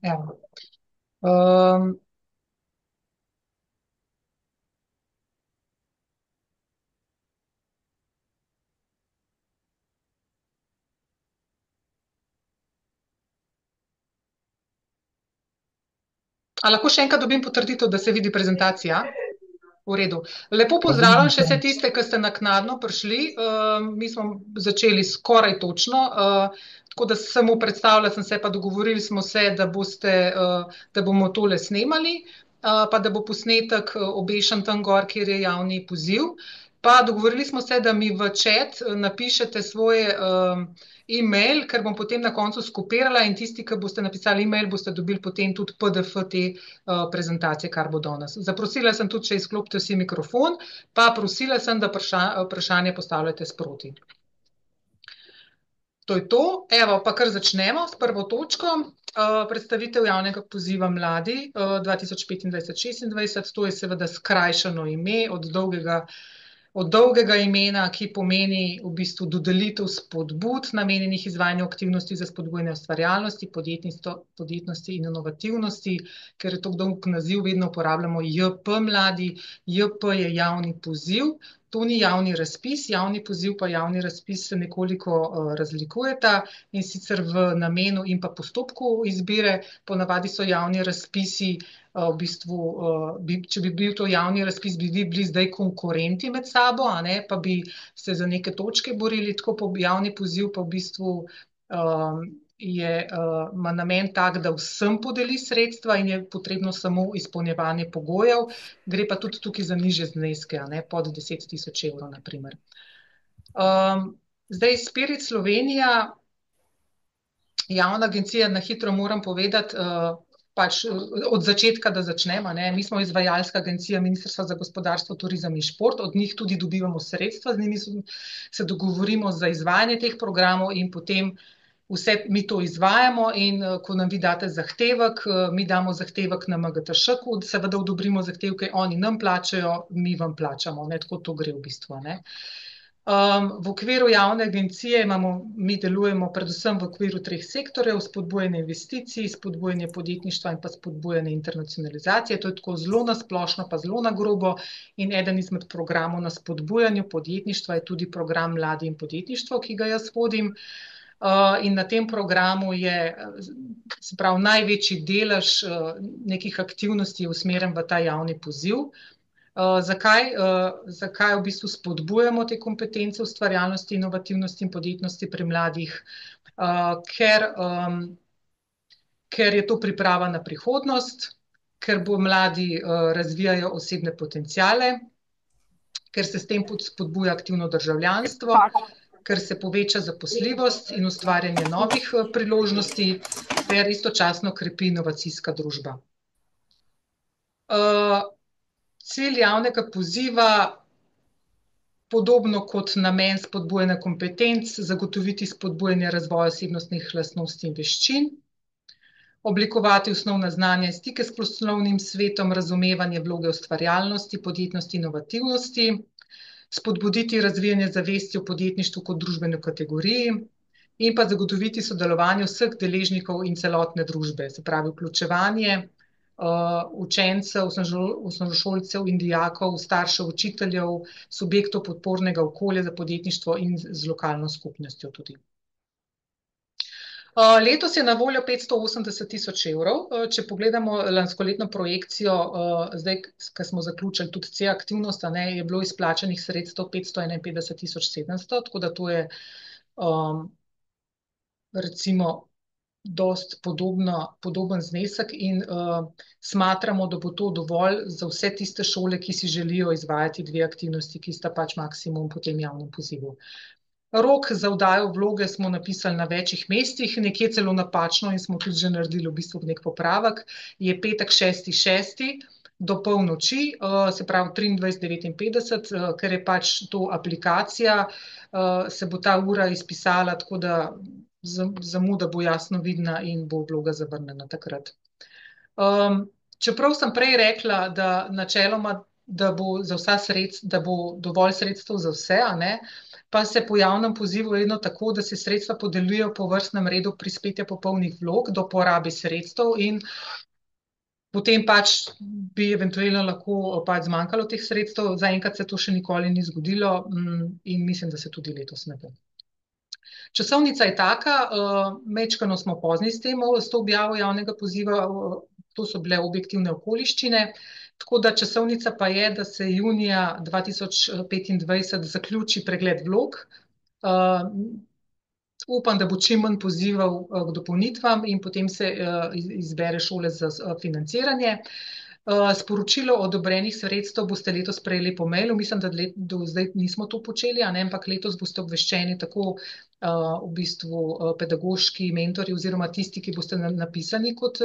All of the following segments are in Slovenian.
Evo. Um, a lahko še enkrat dobim potrditev, da se vidi prezentacija? V redu. Lepo pozdravljam še vse tiste, ki ste naknadno prišli. Mi smo začeli skoraj točno, tako da samo predstavljala sem se, pa dogovorili smo se, da bomo tole snemali, pa da bo posnetek obešen tam gor, kjer je javni poziv. Pa dogovorili smo se, da mi v chat napišete svoj e-mail, ker bom potem na koncu skopirala in tisti, ki boste napisali e-mail, boste dobili potem tudi PDF te prezentacije, kar bo danes. Zaprosila sem tudi, če izklopite vsi mikrofon, pa prosila sem, da vprašanje postavljate sproti. To je to. Evo, pa kar začnemo s prvo točko. Predstavitev javnega poziva Mladi 2025-2026. To je seveda skrajšano ime od dolgega imena, ki pomeni v bistvu dodelitev spodbud, namenjenih izvajanju aktivnosti za spodbujanje ustvarjalnosti, podjetnosti in inovativnosti. Ker je to dolg naziv, vedno uporabljamo JP Mladi. JP je javni poziv. To ni javni razpis, javni poziv pa javni razpis se nekoliko razlikujeta, in sicer v namenu in pa postopku izbire. Ponavadi so javni razpisi v bistvu, če bi bil to javni razpis, bi vi bili zdaj konkurenti med sabo, a ne, pa bi se za neke točke borili, tako pa javni poziv pa v bistvu ima namen tak, da vsem podeli sredstva in je potrebno samo izpolnjevanje pogojev. Gre pa tudi tukaj za nižje zneske, a ne, pod 10 tisoč evrov, na primer. Zdaj, Spirit Slovenija, javna agencija, na hitro moram povedati, pač od začetka, da začnem, a ne. Mi smo izvajalska agencija Ministrstva za gospodarstvo, turizem in šport, od njih tudi dobivamo sredstva, z njimi se dogovorimo za izvajanje teh programov in potem vse mi to izvajamo, in ko nam vi date zahtevek, mi damo zahtevek na MGTŠ, seveda odobrimo zahtevke, oni nam plačajo, mi vam plačamo, ne, tako to gre v bistvu, ne. V okviru javne agencije mi delujemo predvsem v okviru 3 sektorjev: spodbujanje investicij, spodbujanje podjetništva in pa spodbujanje internacionalizacije. To je tako zelo na splošno, pa zelo na grobo. In eden izmed programov na spodbujanju podjetništva je tudi program Mladi in podjetništvo, ki ga jaz vodim. In na tem programu je, se pravi, največji delež nekih aktivnosti je usmerjen v ta javni poziv. Zakaj v bistvu spodbujamo te kompetence ustvarjalnosti, inovativnosti in podjetnosti pri mladih? Ker je to priprava na prihodnost, ker mladi razvijajo osebne potenciale, ker se s tem spodbuja aktivno državljanstvo, ker se poveča zaposljivost in ustvarjanje novih priložnosti ter istočasno krepi inovacijska družba. Cilj javnega poziva, podobno kot namen spodbujanja kompetenc, zagotoviti spodbujanje razvoja osebnostnih lastnosti in veščin, oblikovati osnovna znanja in stike s poslovnim svetom, razumevanje vloge ustvarjalnosti, podjetnosti, inovativnosti, spodbuditi razvijanje zavesti o podjetništvu kot družbeni kategoriji in pa zagotoviti sodelovanje vseh deležnikov in celotne družbe, se pravi vključevanje učencev, osnovnošolcev in dijakov, staršev, učiteljev, subjektov podpornega okolja za podjetništvo in z lokalno skupnostjo tudi. Letos je na voljo 580 tisoč evrov. Če pogledamo lanskoletno projekcijo, zdaj, ko smo zaključili tudi C aktivnost, a ne, je bilo izplačanih sredstev 551 tisoč 700, tako da to je recimo dosti podoben znesek in smatramo, da bo to dovolj za vse tiste šole, ki si želijo izvajati 2 aktivnosti, ki sta pač maksimum po tem javnem pozivu. Rok za oddajo vloge smo napisali na več mestih, nekje celo napačno, in smo tudi že naredili v bistvu nek popravek, je petek 6.6. do polnoči, se pravi 23:59, ker je pač to aplikacija, se bo ta ura izpisala, tako da zamuda bo jasno vidna in bo vloga zavrnjena takrat. Čeprav sem prej rekla, da načeloma, da bo dovolj sredstev za vse, a ne, pa se po javnem pozivu vedno tako, da se sredstva podeljujejo po vrstnem redu prispetja popolnih vlog do porabe sredstev in potem pač bi eventualno lahko pač zmanjkalo teh sredstev. Zaenkrat se to še nikoli ni zgodilo in mislim, da se tudi letos ne bo. Časovnica je taka, majčkeno smo pozni s to objavo javnega poziva, to so bile objektivne okoliščine, tako da časovnica pa je, da se junija 2025 zaključi pregled vlog. Upam, da bo čim manj pozivov k dopolnitvam in potem se izbere šole za financiranje. Sporočilo o odobrenih sredstev boste letos prejeli po mailu. Mislim, da do zdaj nismo to počeli, ampak letos boste obveščeni tako v bistvu pedagoški mentorji oziroma tisti, ki boste napisani kot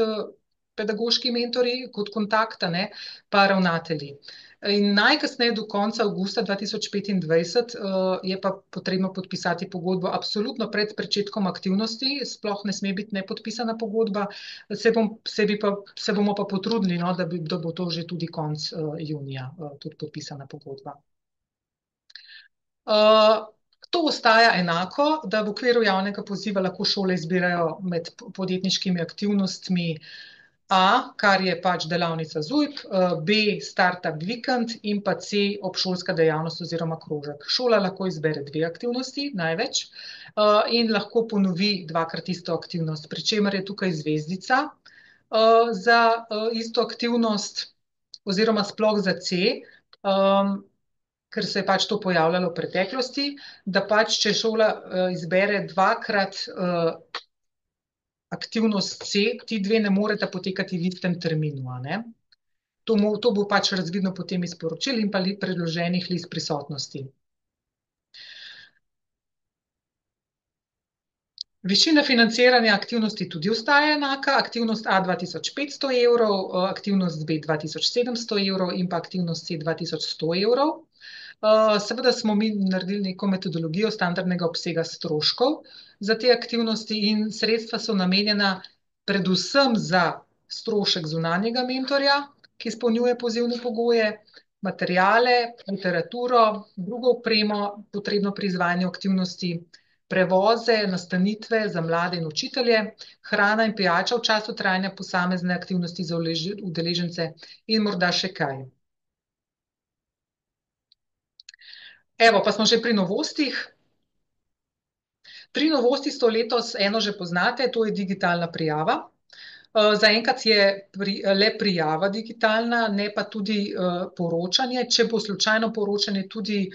pedagoški mentorji, kot kontakt, pa ravnatelji. In najkasneje do konca avgusta 2025 je pa potrebno podpisati pogodbo absolutno pred začetkom aktivnosti, sploh ne sme biti nepodpisana pogodba, se bomo pa potrudili, da bo to že tudi konec junija tudi podpisana pogodba. To ostaja enako, da v okviru javnega poziva lahko šole izbirajo med podjetniškimi aktivnostmi A, kar je pač delavnica ZUJF, B, startup vikend in pa C, obšolska dejavnost oziroma krožek. Šola lahko izbere 2 aktivnosti, največ, in lahko ponovi 2-krat isto aktivnost, pri čemer je tukaj zvezdica za isto aktivnost oziroma sploh za C, ker se je pač to pojavljalo v preteklosti, da pač, če šola izbere 2-krat aktivnost C, ti 2 ne moreta potekati v istem terminu. To bo pač razvidno potem iz poročil in pa predloženih list prisotnosti. Višina financiranja aktivnosti tudi ostaja enaka, aktivnost A 2500 evrov, aktivnost B 2700 evrov in pa aktivnost C 2100 evrov. Seveda smo mi naredili neko metodologijo standardnega obsega stroškov za te aktivnosti in sredstva so namenjena predvsem za strošek zunanjega mentorja, ki izpolnjuje pozivne pogoje, materiale, literaturo, drugo opremo, potrebno pri izvajanju aktivnosti, prevoze, nastanitve za mlade in učitelje, hrana in pijača v času trajanja posamezne aktivnosti za udeležence in morda še kaj. Evo, pa smo že pri novostih. 3 novosti so letos, eno že poznate, to je digitalna prijava. Zaenkrat je le prijava digitalna, ne pa tudi poročanje. Če bo slučajno poročanje tudi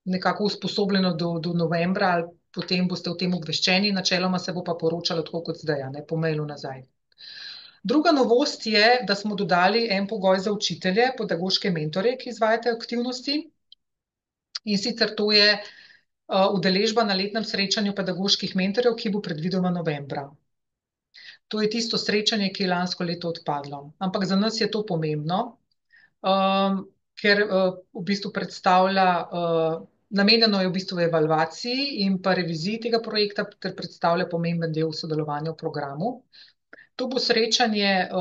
nekako usposobljeno do novembra, potem boste o tem obveščeni, načeloma se bo pa poročalo tako kot zdaj, po mailu nazaj. Druga novost je, da smo dodali en pogoj za učitelje, pedagoške mentorje, ki izvajajo aktivnosti. In sicer to je udeležba na letnem srečanju pedagoških mentorjev, ki bo predvidoma novembra. To je tisto srečanje, ki je lansko leto odpadlo. Ampak za nas je to pomembno, ker v bistvu predstavlja, namenjeno je v bistvu evalvaciji in pa reviziji tega projekta, ter predstavlja pomemben del sodelovanja v programu. To bo srečanje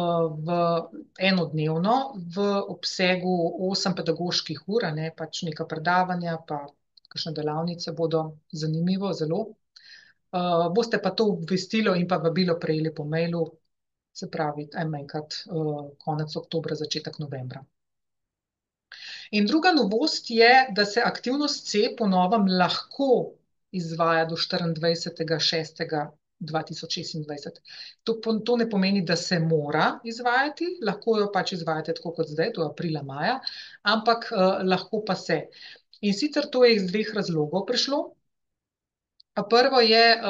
enodnevno v obsegu 8 pedagoških ur, pač neka predavanja, pa kakšne delavnice bodo, zanimivo zelo. Boste pa to obvestilo in pa vabilo prejeli po mailu, se pravi, enkrat konec oktobra, začetek novembra. In druga novost je, da se aktivnost C po novem lahko izvaja do 24.6.2026. To ne pomeni, da se mora izvajati, lahko jo pač izvajate tako kot zdaj, do aprila, maja, ampak lahko pa se. In sicer to je iz 2 razlogov prišlo. Prvo je,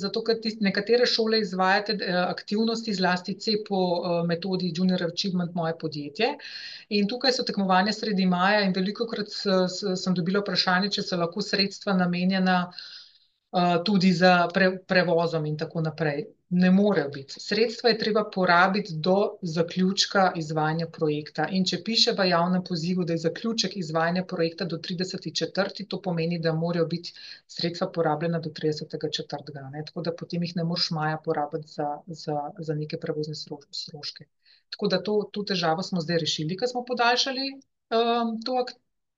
zato ker nekatere šole izvajate aktivnosti, zlasti C po metodi Junior Achievement Moje podjetje. In tukaj so tekmovanja sredi maja in velikokrat sem dobila vprašanje, če so lahko sredstva namenjena tudi za prevozom in tako naprej. Ne morejo biti. Sredstva je treba porabiti do zaključka izvajanja projekta. In če piše v javnem pozivu, da je zaključek izvajanja projekta do 30.4., to pomeni, da morajo biti sredstva porabljena do 30.4. Tako da potem jih ne moreš maja porabiti za neke prevozne stroške. Tako da to težavo smo zdaj rešili, ko smo podaljšali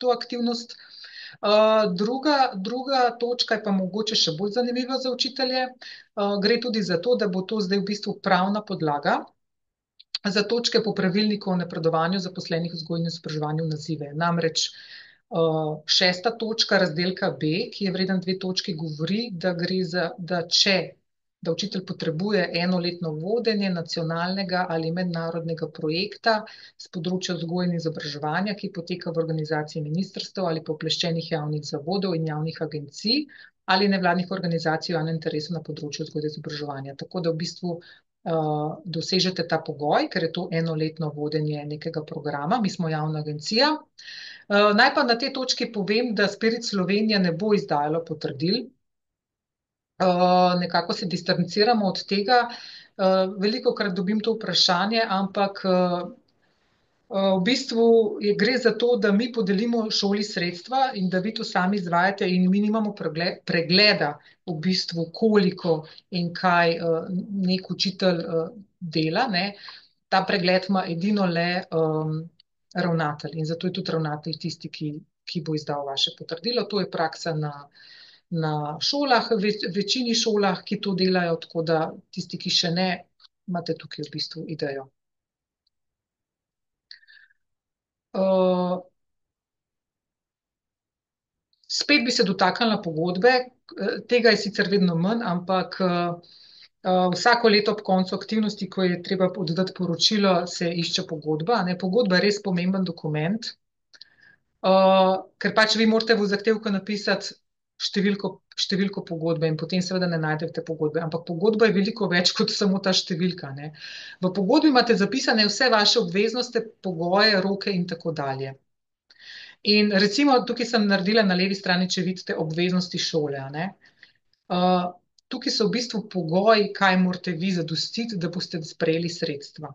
to aktivnost. Druga točka je pa mogoče še bolj zanimiva za učitelje. Gre tudi za to, da bo to zdaj v bistvu pravna podlaga za točke po pravilniku o napredovanju zaposlenih v vzgoji in izobraževanju v nazive. Namreč šesta točka razdelka B, ki je vreden 2 točki, govori, da gre za, da učitelj potrebuje enoletno vodenje nacionalnega ali mednarodnega projekta z področja vzgoje in izobraževanja, ki poteka v organizaciji ministrstev ali pooblaščenih javnih zavodov in javnih agencij ali nevladnih organizacij v javnem interesu na področju vzgoje in izobraževanja. Tako da v bistvu dosežete ta pogoj, ker je to enoletno vodenje nekega programa, mi smo javna agencija. Naj pa na tej točki povem, da Spirit Slovenija ne bo izdajalo potrdil. Nekako se distanciramo od tega. Velikokrat dobim to vprašanje, ampak v bistvu gre za to, da mi podelimo šoli sredstva in da vi to sami izvajate in mi nimamo pregleda v bistvu, koliko in kaj nek učitelj dela, ne. Ta pregled ima edino le ravnatelj in zato je tudi ravnatelj tisti, ki bo izdal vaše potrdilo. To je praksa na šolah, večini šolah, ki to delajo, tako da tisti, ki še ne, imate tukaj v bistvu idejo. Spet bi se dotaknila pogodbe, tega je sicer vedno manj, ampak vsako leto ob koncu aktivnosti, ko je treba oddati poročilo, se išče pogodba, ne. Pogodba je res pomemben dokument, ker pač vi morate v zahtevku napisati številko pogodbe in potem seveda ne najdete pogodbe, ampak pogodba je veliko več kot samo ta številka, ne. V pogodbi imate zapisane vse vaše obveznosti, pogoje, roke in tako dalje. In recimo tukaj sem naredila na levi strani, če vidite, obveznosti šole, a ne. Tukaj so v bistvu pogoji, kaj morate vi zadostiti, da boste sprejeli sredstva.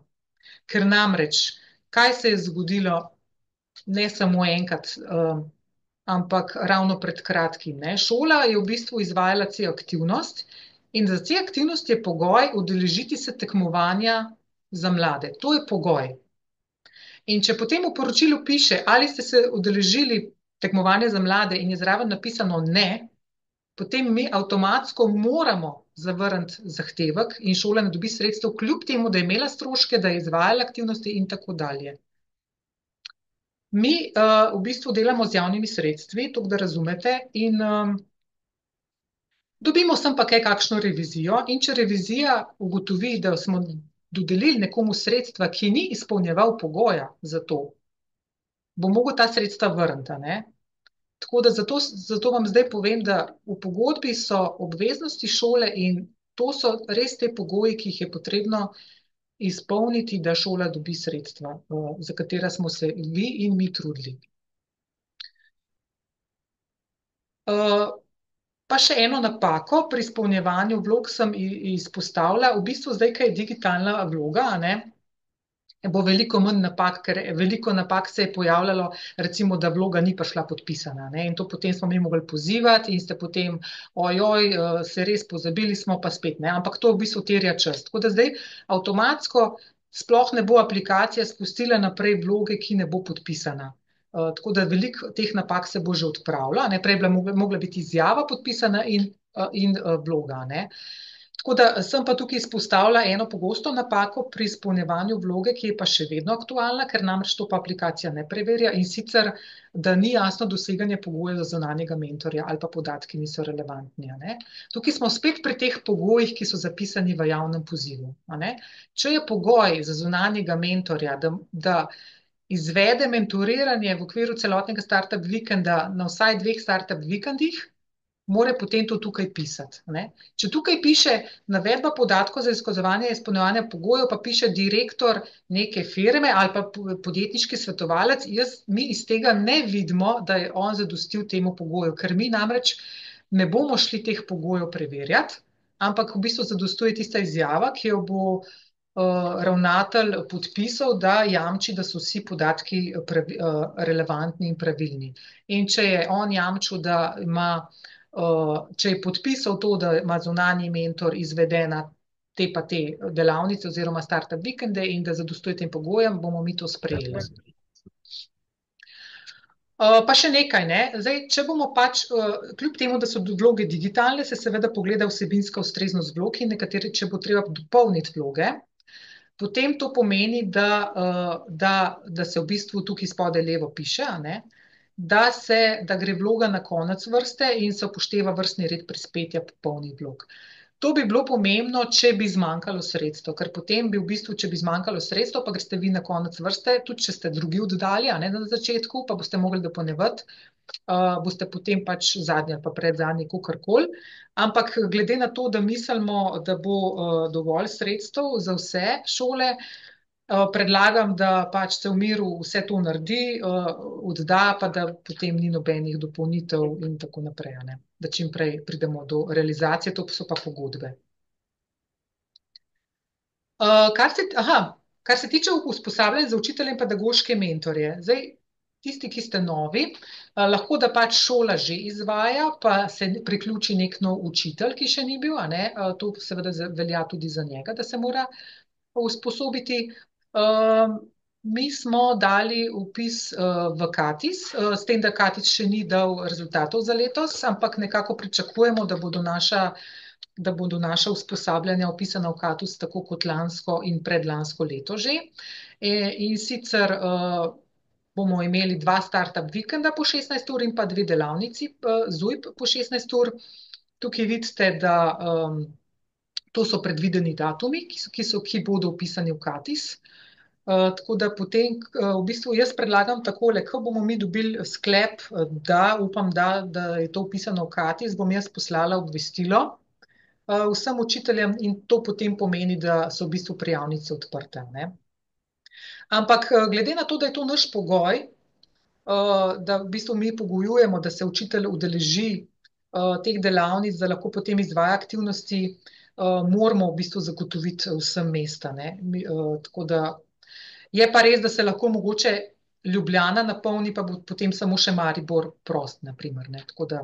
Ker namreč, kaj se je zgodilo ne samo enkrat, ampak ravno pred kratkim, ne. Šola je v bistvu izvajala aktivnost in za aktivnosti je pogoj udeležiti se tekmovanja za mlade. To je pogoj. In če potem v poročilu piše, ali ste se udeležili tekmovanja za mlade in je zraven napisano ne, potem mi avtomatsko moramo zavrniti zahtevek in šola ne dobi sredstev, kljub temu, da je imela stroške, da je izvajala aktivnosti in tako dalje. Mi v bistvu delamo z javnimi sredstvi, toliko da razumete, in dobimo sem pa kakšno revizijo in če revizija ugotovi, da smo dodelili nekomu sredstva, ki ni izpolnjeval pogoja za to, bo mogel ta sredstva vrniti, a ne. Tako da zato vam zdaj povem, da v pogodbi so obveznosti šole in to so res te pogoji, ki jih je potrebno izpolniti, da šola dobi sredstva, za katera smo se vi in mi trudili. Pa še eno napako pri izpolnjevanju vlog sem izpostavila. V bistvu zdaj, ko je digitalna vloga, a ne, bo veliko manj napak, ker veliko napak se je pojavljalo, recimo, da vloga ni prišla podpisana, ne, in to potem smo mi mogli pozivati in ste potem, se res pozabili smo, pa spet, ne, ampak to v bistvu terja čas. Tako da zdaj avtomatsko sploh ne bo aplikacija spustila naprej vloge, ki ne bo podpisana. Tako da veliko teh napak se bo že odpravilo, ne, prej je mogla biti izjava podpisana in vloga, ne. Tako da sem pa tukaj izpostavila eno pogosto napako pri izpolnjevanju vloge, ki je pa še vedno aktualna, ker namreč to pa aplikacija ne preverja, in sicer, da ni jasno doseganje pogojev za zunanjega mentorja ali pa podatki niso relevantni, a ne. Tukaj smo spet pri teh pogojih, ki so zapisani v javnem pozivu, a ne. Če je pogoj za zunanjega mentorja, da izvede mentoriranje v okviru celotnega startup vikenda na vsaj 2 startup vikendih, mora potem to tukaj pisati, ne. Če tukaj piše navedba podatkov za izkazovanje izpolnjevanja pogojev, pa piše direktor neke firme ali pa podjetniški svetovalec, mi iz tega ne vidimo, da je on zadostil temu pogoju, ker mi namreč ne bomo šli teh pogojev preverjati, ampak v bistvu zadostuje tista izjava, ki jo bo ravnatelj podpisal, da jamči, da so vsi podatki relevantni in pravilni. In če je on jamčil, da ima, če je podpisal to, da ima zunanji mentor izvedena te pa te delavnice oziroma startup vikende in da zadostuje tem pogojem, bomo mi to sprejeli. Pa še nekaj, ne. Zdaj, če bomo pač, kljub temu, da so vloge digitalne, se seveda pogleda vsebinska ustreznost vlog in nekatere, če bo treba dopolniti vloge, potem to pomeni, da se v bistvu tukaj spodaj levo piše, a ne, da gre vloga na konec vrste in se upošteva vrstni red prispetja popolnih vlog. To bi bilo pomembno, če bi zmanjkalo sredstev, ker potem bi v bistvu, če bi zmanjkalo sredstev, pa greste vi na konec vrste, tudi če ste drugi oddali, a ne na začetku, pa boste mogli dopolnjevati, boste potem pač zadnji ali pa predzadnji, kakorkoli. Ampak glede na to, da mislimo, da bo dovolj sredstev za vse šole, predlagam, da pač se v miru vse to naredi, odda, pa da potem ni nobenih dopolnitev in tako naprej, a ne. Da čim prej pridemo do realizacije, to so pa pogodbe. Kar se tiče usposabljanja za učitelje in pedagoške mentorje. Zdaj, tisti, ki ste novi, lahko da pač šola že izvaja, pa se priključi nek nov učitelj, ki še ni bil, a ne, to seveda velja tudi za njega, da se mora usposobiti. Mi smo dali vpis v Katis, s tem, da Katis še ni dal rezultatov za letos, ampak nekako pričakujemo, da bodo naša usposabljanja vpisana v Katus tako kot lansko in predlansko leto že. In sicer bomo imeli 2 startup vikenda po 16 ur in pa 2 delavnici ZUJB po 16 ur. Tukaj vidite, da to so predvideni datumi, ki bodo vpisani v Katis. Tako da potem, v bistvu jaz predlagam takole, ko bomo mi dobili sklep, da upam, da je to vpisano v Katis, bom jaz poslala obvestilo vsem učiteljem in to potem pomeni, da so v bistvu prijavnice odprte, ne. Ampak glede na to, da je to naš pogoj, da v bistvu mi pogojujemo, da se učitelj udeleži teh delavnic, da lahko potem izvaja aktivnosti, moramo v bistvu zagotoviti vsem mesta, ne. Tako da je pa res, da se lahko mogoče Ljubljana napolni, pa bo potem samo še Maribor prost, na primer, ne. Tako da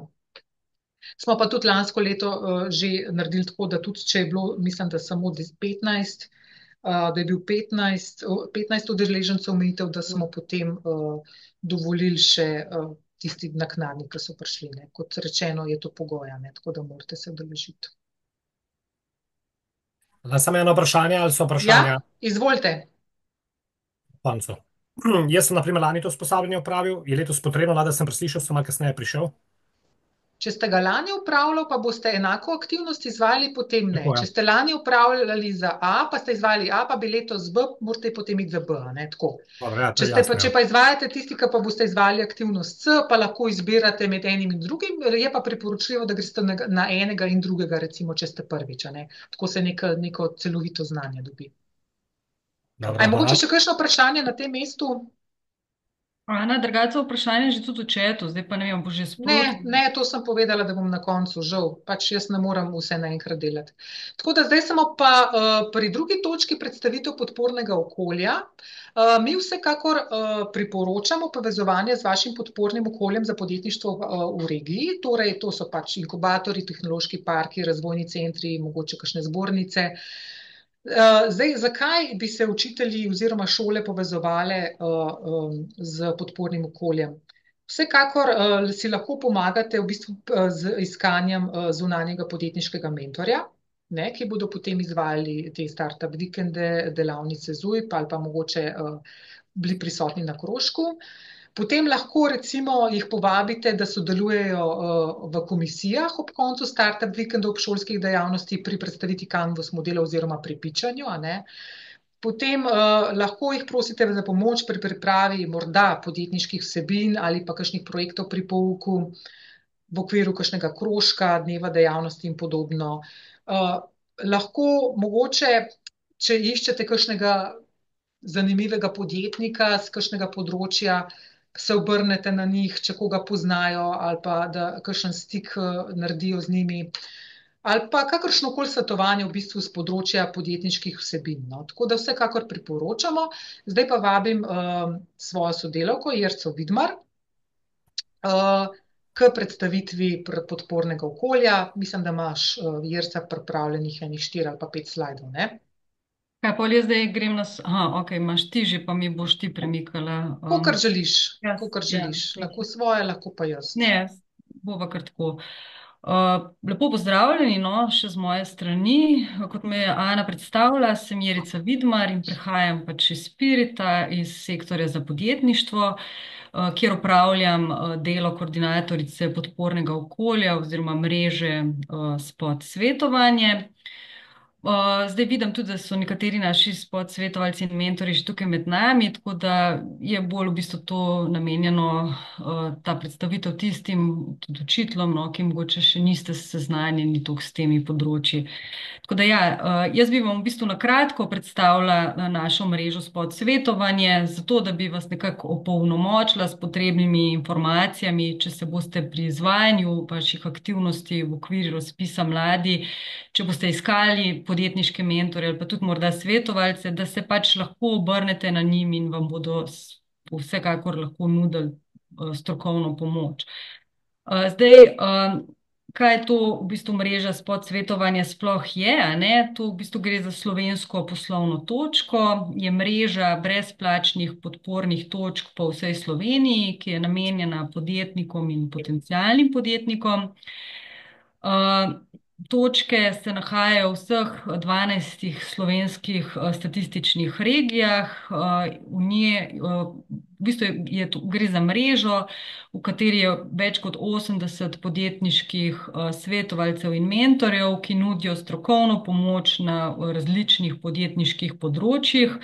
smo pa tudi lansko leto že naredili tako, da tudi če je bilo, mislim, da samo 15, da je bil 15 udeležencev omejitev, da smo potem dovolili še tisti naknadni, ki so prišli, ne. Kot rečeno, je to pogoj, a ne, tako da morate se udeležiti. Samo eno vprašanje, ali so vprašanja? Ja, izvolite. Koncu. Jaz sem na primer lani to usposabljanje opravil, je letos potrebno, da sem preslišal, sem malo kasneje prišel. Če ste ga lani upravljali, pa boste enako aktivnost izvajali, potem ne. Tako, ja. Če ste lani upravljali za A, pa ste izvajali A, pa bi letos B, morate potem iti za B, a ne, tako. Dobro, ja, to je jasno, Če ja. pa izvajate tisti, ki pa boste izvajali aktivnost C, pa lahko izbirate med enim in drugim, je pa priporočljivo, da greste na enega in drugega, recimo, če ste prvič, a ne. Tako se neko celovito znanje dobi. A Dobro, je hvala. mogoče še kakšno vprašanje na tem mestu? Ana, drugače vprašanje že tudi v četu, zdaj pa ne vem, bo že sproti. Ne, to sem povedala, da bom na koncu, žal, pač jaz ne morem vse naenkrat delati. Tako da zdaj smo pa pri drugi točki predstavitev podpornega okolja. Mi vsekakor priporočamo povezovanje z vašim podpornim okoljem za podjetništvo v regiji, torej to so pač inkubatorji, tehnološki parki, razvojni centri, mogoče kakšne zbornice. Zdaj, zakaj bi se učitelji oziroma šole povezovale z podpornim okoljem? Vsekakor si lahko pomagate v bistvu z iskanjem zunanjega podjetniškega mentorja, ne, ki bodo potem izvajali te startup vikende, delavnice ZUJB ali pa mogoče bili prisotni na krožku. Potem lahko recimo jih povabite, da sodelujejo v komisijah ob koncu startup vikendov obšolskih dejavnosti pri predstavitvi Canvas modela oziroma pri pitchanju, a ne. Potem lahko jih prosite za pomoč pri pripravi morda podjetniških vsebin ali pa kakšnih projektov pri pouku v okviru kakšnega krožka, dneva dejavnosti in podobno. Lahko mogoče, če iščete kakšnega zanimivega podjetnika z kakšnega področja, se obrnete na njih, če koga poznajo ali pa da kakšen stik naredijo z njimi. Ali pa kakršnokoli svetovanje v bistvu z področja podjetniških vsebin, no. Tako da vsekakor priporočamo. Zdaj pa vabim svojo sodelavko, Jerco Vidmar, k predstavitvi podpornega okolja. Mislim, da imaš, Jerca, pripravljenih enih 4 ali pa 5 slajdov, ne? Kaj pol jaz zdaj grem aha, ok, imaš ti že, pa mi boš ti premikala. Kakor želiš, Jaz, kakor ja, želiš. Lahko nekaj. svoje, lahko pa jaz. Ne, bova kar tako. Lepo pozdravljeni, no, še z moje strani. Kot me je Ana predstavila, sem Jerica Vidmar in prihajam pač iz Spirita, iz sektorja za podjetništvo, kjer opravljam delo koordinatorice podpornega okolja oziroma mreže Spot svetovanje. Zdaj vidim tudi, da so nekateri naši podsvetovalci in mentori že tukaj med nami, tako da je bolj v bistvu to namenjeno, ta predstavitev tistim tudi učiteljem, no, ki mogoče še niste seznanjeni toliko s temi področji. Tako da ja, jaz bi vam v bistvu na kratko predstavila našo mrežo Spot svetovanje, zato da bi vas nekako opolnomočila s potrebnimi informacijami, če se boste pri izvajanju vaših aktivnosti v okviru razpisa mladi, če boste iskali podjetniške mentore ali pa tudi morda svetovalce, da se pač lahko obrnete na njim in vam bodo vsekakor lahko nudili strokovno pomoč. Zdaj, kaj to v bistvu mreža Spot svetovanja sploh je, a ne? To v bistvu gre za slovensko poslovno točko, je mreža brezplačnih podpornih točk po vsej Sloveniji, ki je namenjena podjetnikom in potencialnim podjetnikom. Točke se nahajajo v vseh 12 slovenskih statističnih regijah. V njej, v bistvu gre za mrežo, v kateri je več kot 80 podjetniških svetovalcev in mentorjev, ki nudijo strokovno pomoč na različnih podjetniških področjih.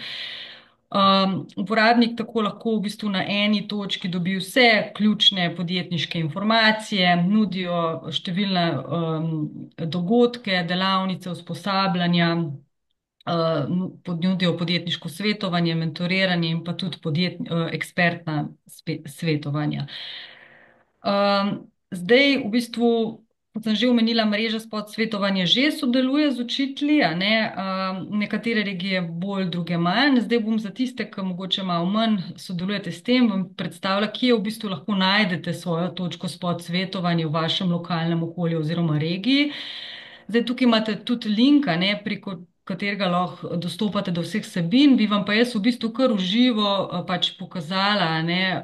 Uporabnik tako lahko v bistvu na eni točki dobi vse ključne podjetniške informacije, nudijo številne dogodke, delavnice, usposabljanja, nudijo podjetniško svetovanje, mentoriranje in pa tudi ekspertna svetovanja. Zdaj v bistvu, kot sem že omenila, mreža Spot svetovanje že sodeluje z učitelji, a ne, nekatere regije bolj, druge manj. Zdaj bom za tiste, ki mogoče malo manj sodelujete s tem, vam predstavila, kje v bistvu lahko najdete svojo točko Spot svetovanje v vašem lokalnem okolju oziroma regiji. Zdaj tukaj imate tudi link, a ne, preko katerega lahko dostopate do vseh vsebin, bi vam pa jaz v bistvu kar v živo pač pokazala, a ne,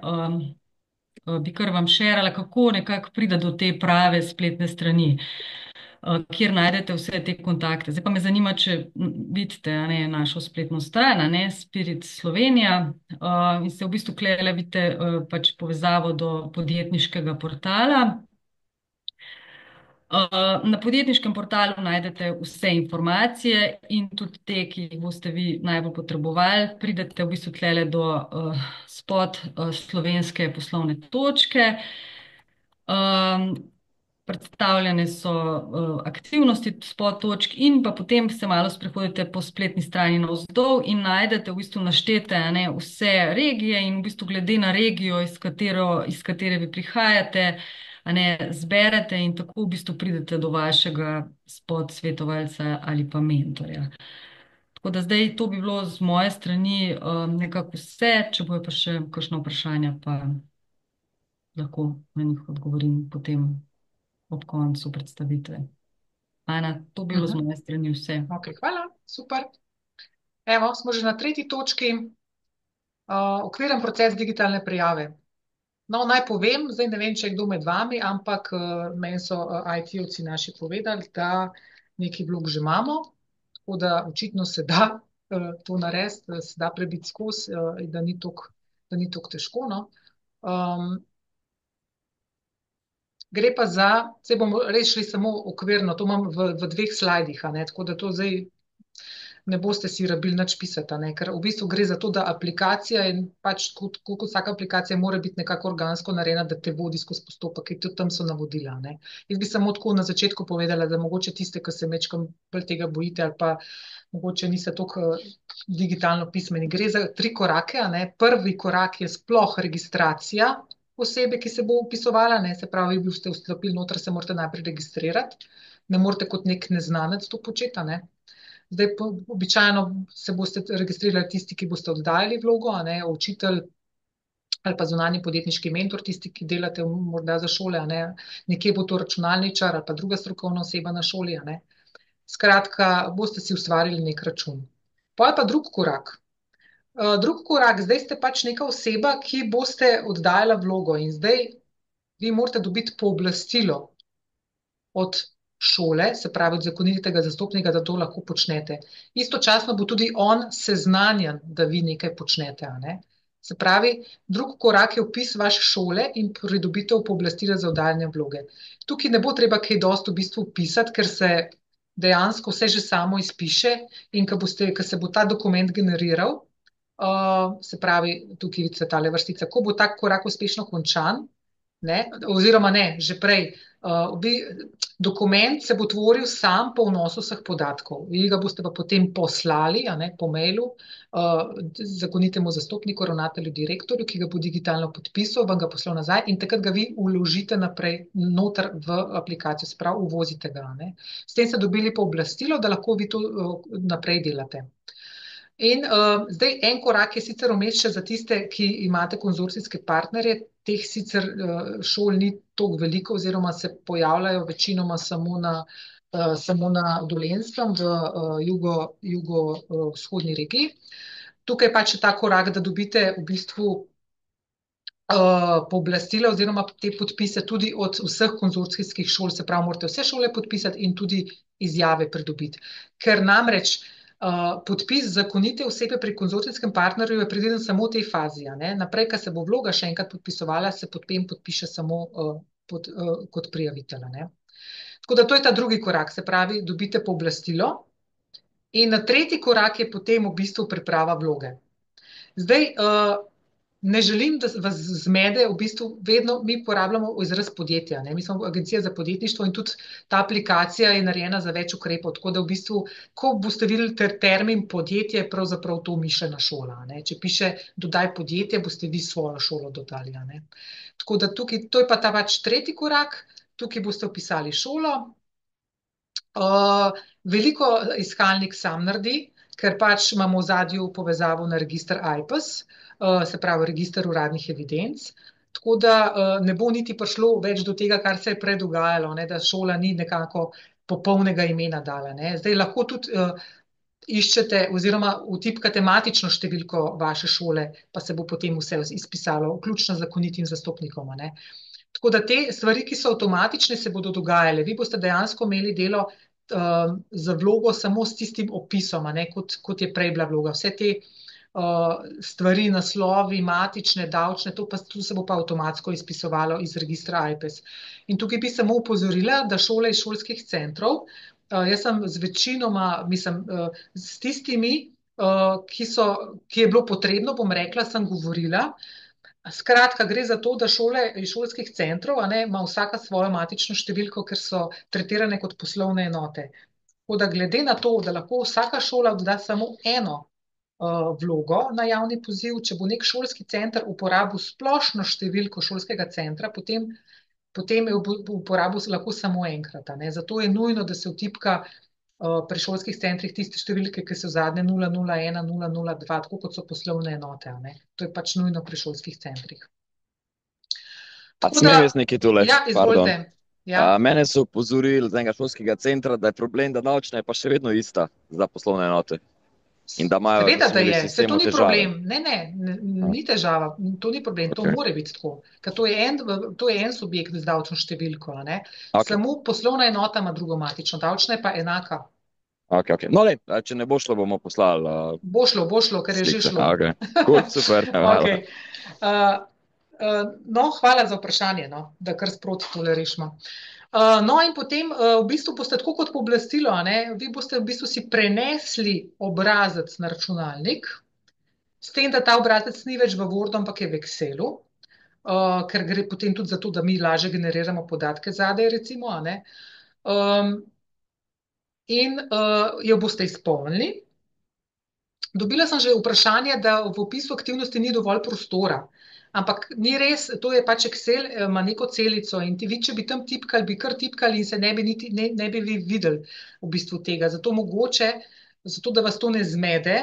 bi kar vam šerala, kako nekako pride do te prave spletne strani, kjer najdete vse te kontakte. Zdaj pa me zanima, če vidite, a ne, našo spletno stran, a ne, Spirit Slovenija, in se v bistvu klele vidite pač povezavo do podjetniškega portala. Na podjetniškem portalu najdete vse informacije in tudi te, ki jih boste vi najbolj potrebovali. Pridete v bistvu tlele do Spot slovenske poslovne točke. Predstavljene so aktivnosti Spot točk in pa potem se malo sprehodite po spletni strani navzdol in najdete v bistvu naštete, a ne, vse regije in v bistvu glede na regijo, iz katere vi prihajate, a ne, zberete in tako v bistvu pridete do vašega Spot svetovalca ali pa mentorja. Tako da zdaj to bi bilo z moje strani nekako vse, če bojo pa še kakšno vprašanja, pa lahko na njih odgovorim potem ob koncu predstavitve. Ana, to bi bilo z moje strani vse. Ok, hvala, super. Evo, smo že na tretji točki. Okviren proces digitalne prijave. No, naj povem, zdaj ne vem, če je kdo med vami, ampak meni so IT-ovci naši povedali, da neki vlog že imamo, tako da očitno se da to narediti, da se da prebiti skozi, da ni toliko težko, no. Gre pa za, zdaj bomo res šli samo okvirno, to imam v 2 slajdih, a ne, tako da to zdaj ne boste si rabili nič pisati, a ne, ker v bistvu gre za to, da aplikacija in pač kot vsaka aplikacija mora biti nekako organsko narejena, da te vodi skozi postopek, in tudi tam so navodila, a ne. Jaz bi samo tako na začetku povedala, da mogoče tiste, ki se majčkeno bolj tega bojite ali pa mogoče niste toliko digitalno pismeni. Gre za 3 korake, a ne. Prvi korak je sploh registracija osebe, ki se bo vpisovala, ne, se pravi, vi boste vstopili noter, se morate najprej registrirati. Ne morete kot nek neznanec to početi, a ne. Zdaj, običajno se boste registrirali tisti, ki boste oddajali vlogo, a ne, učitelj ali pa zunanji podjetniški mentor, tisti, ki delate morda za šole, a ne, nekje bo to računalničar ali pa druga strokovna oseba na šoli, a ne. Skratka, boste si ustvarili nek račun. Pol pa drug korak. Drug korak, zdaj ste pač neka oseba, ki boste oddajala vlogo in zdaj vi morate dobiti pooblastilo od šole, se pravi od zakonitega zastopnika, da to lahko počnete. Istočasno bo tudi on seznanjen, da vi nekaj počnete. A ne? Se pravi, drug korak je vpis vaše šole in pridobitev pooblastila za oddajanje vloge. Tukaj ne bo treba kaj dosti v bistvu pisati, ker se dejansko vse že samo izpiše in ko se bo ta dokument generiral, se pravi, tukaj vidite tale vrstica, ko bo tak korak uspešno končan, ne, oziroma ne, že prej, dokument se bo tvoril sam po vnosu vseh podatkov. Vi ga boste pa potem poslali, a ne, po mailu, zakonitemu zastopniku, ravnatelju, direktorju, ki ga bo digitalno podpisal, vam ga poslal nazaj in takrat ga vi vložite naprej noter v aplikacijo, se pravi, uvozite ga. Ne. S tem ste dobili pooblastilo, da lahko vi to naprej delate. In zdaj en korak je sicer vmes še za tiste, ki imate konzorcijske partnerje, teh sicer šol ni toliko veliko oziroma se pojavljajo večinoma samo na Dolenjskem v jugovzhodni regiji. Tukaj pač je ta korak, da dobite v bistvu pooblastila oziroma te podpise tudi od vseh konzorcijskih šol, se pravi, morate vse šole podpisati in tudi izjave pridobiti. Ker namreč podpis zakonite osebe pri konzorcijskem partnerju je predviden samo v tej fazi. Ne? Naprej, ko se bo vloga še enkrat podpisovala, se potem podpiše samo kot prijavitelj. Ne? Tako da to je ta drugi korak, se pravi, dobite pooblastilo. In tretji korak je potem v bistvu priprava vloge. Zdaj, ne želim, da vas zmede, v bistvu vedno mi uporabljamo izraz podjetja. Ne? Mi smo agencija za podjetništvo in tudi ta aplikacija je narejena za več ukrepov, tako da v bistvu, ko boste videli termin podjetje, je pravzaprav to mišljena šola. Ne? Če piše dodaj podjetje, boste vi svojo šolo dodali. Ne? Tako da tukaj, to je pa ta vaš tretji korak, tukaj boste vpisali šolo. Veliko iskalnik sam naredi, ker pač imamo v zadju povezavo na register AJPES, se pravi register uradnih evidenc, tako da ne bo niti prišlo več do tega, kar se je prej dogajalo, ne, da šola ni nekako popolnega imena dala. Ne. Zdaj lahko tudi iščete oziroma vtipkate matično številko vaše šole, pa se bo potem vse izpisalo, vključno z zakonitim zastopnikom. Ne. Tako da te stvari, ki so avtomatične, se bodo dogajale. Vi boste dejansko imeli delo za vlogo samo s tistim opisom, ne, kot je prej bila vloga. Vse te stvari, naslovi, matične, davčne, to se bo pa avtomatsko izpisovalo iz registra AJPES. In tukaj bi samo upozorila, da šole iz šolskih centrov, jaz sem z večinoma, mislim, s tistimi, ki je bilo potrebno, bom rekla, sem govorila. Skratka, gre za to, da šole iz šolskih centrov, ima vsaka svojo matično številko, ker so tretirane kot poslovne enote. Tako da glede na to, da lahko vsaka šola odda samo eno vlogo na javni poziv, če bo nek šolski center uporabil splošno številko šolskega centra, potem je uporabil lahko samo enkrat. Zato je nujno, da se vtipka pri šolskih centrih tiste številke, ki so zadnje 001, 002, tako kot so poslovne enote. To je pač nujno pri šolskih centrih. Smem jaz nekaj tule? Ja, izvolite. Ja. Mene so upozorili z enega šolskega centra, da je problem, da davčna je pa še vedno ista za poslovne enote. In da imajo Seveda, da je, se to ni težave. problem. Ne, ni težava, to ni problem, to mora biti tako. Ker to je en subjekt z davčno številko. Samo poslovna enota ima drugo matično, davčna je pa enaka. Ok. No, če ne bo šlo, bomo poslali. Bo šlo, ker je že šlo. Cool, super. Okay. No, hvala za vprašanje, da kar sproti tole rešimo. No, in potem v bistvu boste tako kot pooblastilo, vi boste v bistvu si prenesli obrazec na računalnik, s tem, da ta obrazec ni več v Wordu, ampak je v Excelu, ker gre potem tudi za to, da mi lažje generiramo podatke zadaj, recimo. In jo boste izpolnili. Dobila sem že vprašanje, da v opisu aktivnosti ni dovolj prostora. Ampak ni res, to je pač Excel, ima neko celico in vi, če bi tam tipkali, bi kar tipkali in se ne bi vi videli v bistvu tega. Zato mogoče, da vas to ne zmede,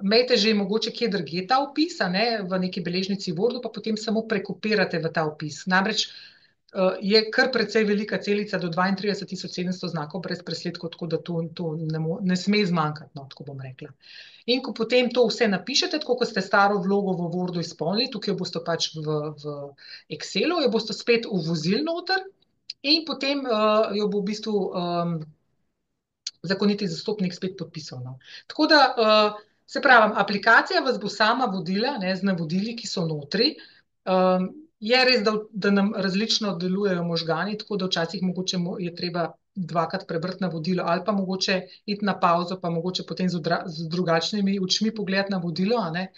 imejte že mogoče kje drugje ta opis, v neki beležnici Wordu, pa potem samo prekopirate v ta opis. Namreč je kar precej velika celica, do 32.700 znakov brez presledkov, tako da to ne sme zmanjkati, no, tako bom rekla. In ko potem to vse napišete, tako kot ste staro vlogo v Wordu izpolnili, tukaj jo boste pač v Excelu, jo boste spet uvozili noter in potem jo bo v bistvu zakoniti zastopnik spet podpisal. No. Tako da, se pravim, aplikacija vas bo sama vodila, ne, z navodili, ki so notri. Je res, da nam različno delujejo možgani, tako da včasih mogoče je treba dvakrat prebrati navodilo ali pa mogoče iti na pauzo, pa mogoče potem z drugačnimi očmi pogledati navodilo, a ne,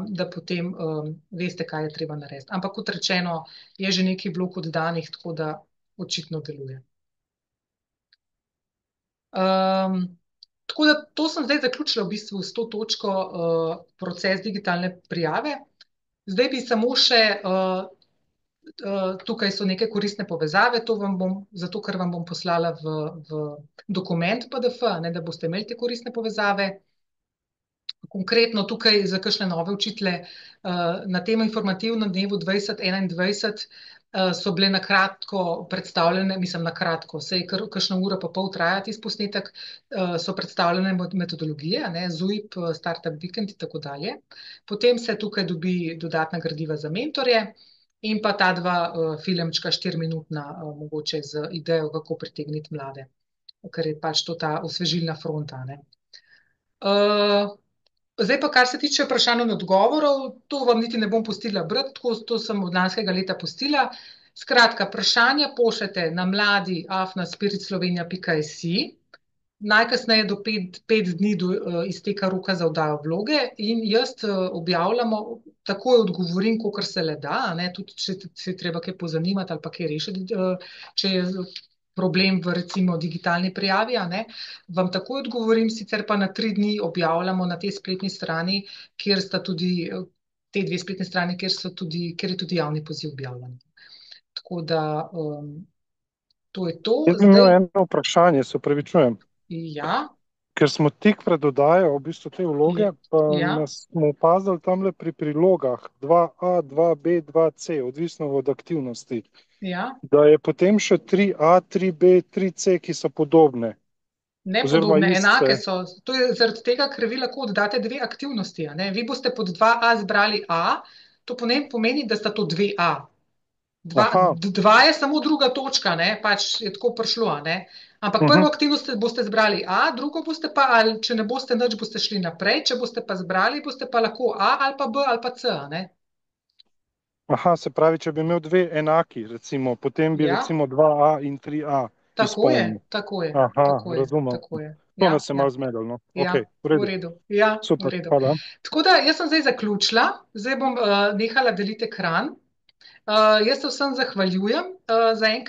da potem veste, kaj je treba narediti. Ampak kot rečeno, je že nekaj vlog oddanih, tako da očitno deluje. Tako da to sem zdaj zaključila v bistvu s to točko proces digitalne prijave. Zdaj bi samo še, tukaj so neke koristne povezave, to vam bom, zato ker vam bom poslala v dokument PDF, ne, da boste imeli te koristne povezave. Konkretno tukaj za kakšne nove učitelje na tem informativnem dnevu 2021 so bile na kratko predstavljene, mislim na kratko, saj kakšna ura pa pol traja tisti posnetek, so predstavljene metodologije, ne, ZUIP, Startup Weekend in tako dalje. Potem se tukaj dobi dodatna gradiva za mentorje in pa ta dva filmčka 4-minutna, mogoče z idejo, kako pritegniti mlade, ker je pač to ta osvežilna fronta, ne. Zdaj pa, kar se tiče vprašanj in odgovorov, to vam niti ne bom pustila brati, to sem od lanskega leta pustila. Skratka, vprašanja pošljete na mladi@spiritslovenia.si, najkasneje do 5 dni do izteka roka za oddajo vloge in jaz objavljamo, takoj odgovorim, kolikor se le da, ne, tudi če se je treba kaj pozanimati ali pa kaj rešiti, če je problem v recimo digitalni prijavi, a ne, vam takoj odgovorim, sicer pa na 3 dni objavljamo na tej spletni strani, kjer sta tudi, te 2 spletni strani, kjer je tudi javni poziv objavljen. Tako da, to je to. Jaz bi imel eno vprašanje, se opravičujem. Ja. Ker smo tik pred oddajo v bistvu te vloge, pa nas smo opazili tamle pri prilogah 2A, 2B, 2C, odvisno od aktivnosti. Ja. Da je potem še 3A, 3B, 3C, ki so podobne. Nepodobne, enake so. To je zaradi tega, ker vi lahko oddate 2 aktivnosti, a ne. Vi boste pod 2A zbrali A, to pomeni, da sta to 2A. 2 je samo druga točka, ne, pač je tako prišlo, a ne. Ampak prvo aktivnost boste zbrali A, drugo boste pa, ali če ne boste nič, boste šli naprej, če boste pa zbrali, boste pa lahko A ali pa B ali pa C, a ne. Se pravi, če bi imel 2 enaki, recimo, potem bi recimo 2A in 3A izpolnil. Tako je. Razumem. To nas je malo zmedlo, no. Ja, v redu. Ja, super, v redu. hvala. Tako da, jaz sem zdaj zaključila, zdaj bom nehala deliti ekran. Jaz se vsem zahvaljujem,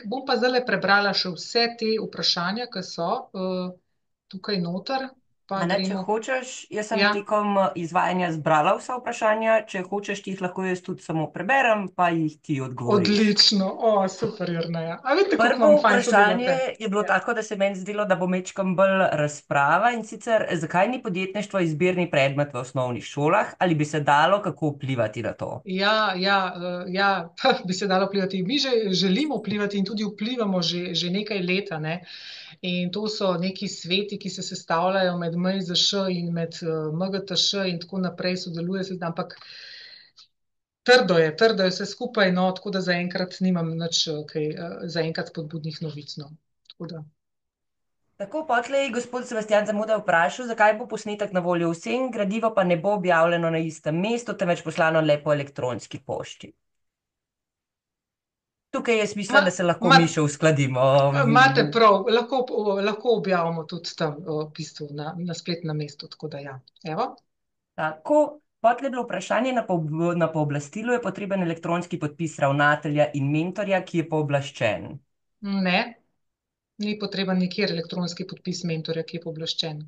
bom pa zdajle prebrala še vse te vprašanja, ki so tukaj noter. Ana, če hočeš, jaz sem tekom izvajanja zbrala vsa vprašanja, če hočeš, ti jih lahko jaz tudi samo preberem, pa jih ti odgovoriš. Odlično, super, Jerneja. Prvo vprašanje je bilo tako, da se meni zdelo, da bo majčkeno bolj razprava, in sicer, zakaj ni podjetništvo izbirni predmet v osnovnih šolah, ali bi se dalo kako vplivati na to? Ja, bi se dalo vplivati. Mi že želimo vplivati in tudi vplivamo že nekaj leta, ne. In to so neki sveti, ki se sestavljajo med MIZŠ in med MGTŠ in tako naprej, sodeluje se, ampak trdo je vse skupaj, no, tako da zaenkrat nimam nič kaj, zaenkrat spodbudnih novic, no, tako da. Tako, potlej gospod Sebastijan Zamuda vprašal, zakaj bo posnetek na voljo vsem, gradivo pa ne bo objavljeno na istem mestu, temveč poslano le po elektronski pošti. Tukaj jaz mislim, da se lahko mi še uskladimo. Imate prav, lahko objavimo tudi tam, v bistvu, na spletnem mestu, tako da ja. Evo. Tako, potlej je bilo vprašanje, na pooblastilu je potreben elektronski podpis ravnatelja in mentorja, ki je pooblaščen. Ne, ni potreben nikjer elektronski podpis mentorja, ki je pooblaščen.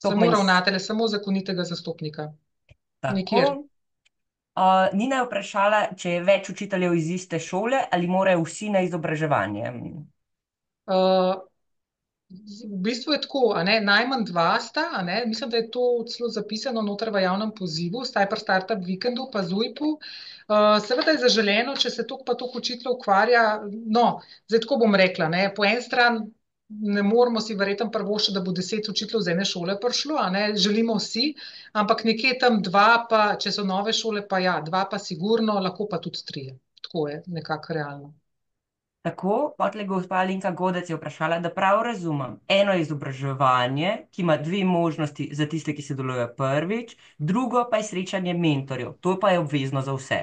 Samo ravnatelja, samo zakonitega zastopnika. Nikjer. Nina je vprašala, če je več učiteljev iz iste šole ali morajo vsi na izobraževanje. V bistvu je tako, najmanj 2 sta, mislim, da je to celo zapisano noter v javnem pozivu, staj pri Startup Vikendu pa ZUJP-u. Seveda je zaželeno, če se toliko pa toliko učiteljev ukvarja, zdaj tako bom rekla, po eni strani ne moramo si verjetno privoščiti, da bo 10 učiteljev z ene šole prišlo, želimo vsi, ampak nekje tam 2 pa, če so nove šole, pa 2 pa sigurno, lahko pa tudi 3. Tako je nekako realno. Tako, potlej gospa Alenka Godec je vprašala, da prav razumem. Eno je izobraževanje, ki ima 2 možnosti za tiste, ki se delujejo prvič, drugo pa je srečanje mentorjev. To pa je obvezno za vse.